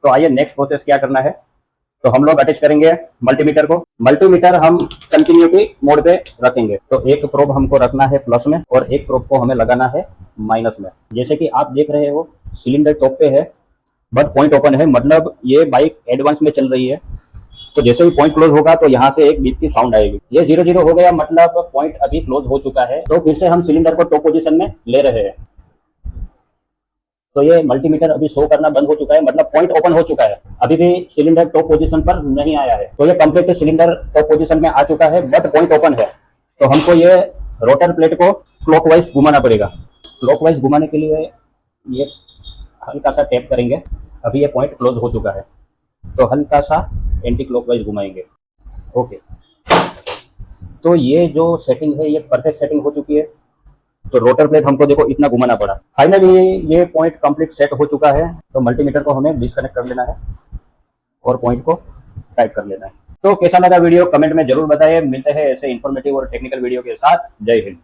तो आइए next process क्या करना है। तो हम लोग अटैच करेंगे मल्टीमीटर को। मल्टीमीटर हम कंटिन्यूटी मोड पे रखेंगे। तो एक प्रोब हमको रखना है प्लस में और एक प्रोब को हमें लगाना है माइनस में। जैसे कि आप देख रहे हो सिलेंडर टॉप पे है बट पॉइंट ओपन है, मतलब ये बाइक एडवांस में चल रही है। तो जैसे ही पॉइंट क्लोज होगा तो यहाँ से एक बीप की साउंड आएगी। ये 0 0 हो गया, मतलब पॉइंट अभी क्लोज हो चुका है। तो फिर से हम सिलेंडर को टॉप पोजीशन में ले रहे हैं। तो ये मल्टीमीटर अभी शो करना बंद हो चुका है, मतलब पॉइंट ओपन हो चुका है। अभी भी सिलेंडर टॉप पोजीशन पर नहीं आया है। तो ये कंप्लीट सिलेंडर टॉप पोजीशन में आ चुका है बट पॉइंट ओपन है। तो हमको ये रोटर प्लेट को क्लॉकवाइज घुमाना पड़ेगा। क्लॉकवाइज घुमाने के लिए ये हल्का सा टैप करेंगे। अभी ये पॉइंट क्लोज हो चुका है तो हल्का सा एंटी क्लॉकवाइज घुमाएंगे। ओके, तो ये जो सेटिंग है ये परफेक्ट सेटिंग हो चुकी है। तो रोटर प्लेट हमको देखो इतना घुमाना पड़ा। फाइनली ये पॉइंट कंप्लीट सेट हो चुका है। तो मल्टीमीटर को हमें डिस्कनेक्ट कर लेना है और पॉइंट को टाइप कर लेना है। तो कैसा लगा वीडियो कमेंट में जरूर बताइए। मिलते हैं ऐसे इन्फॉर्मेटिव और टेक्निकल वीडियो के साथ। जय हिंद।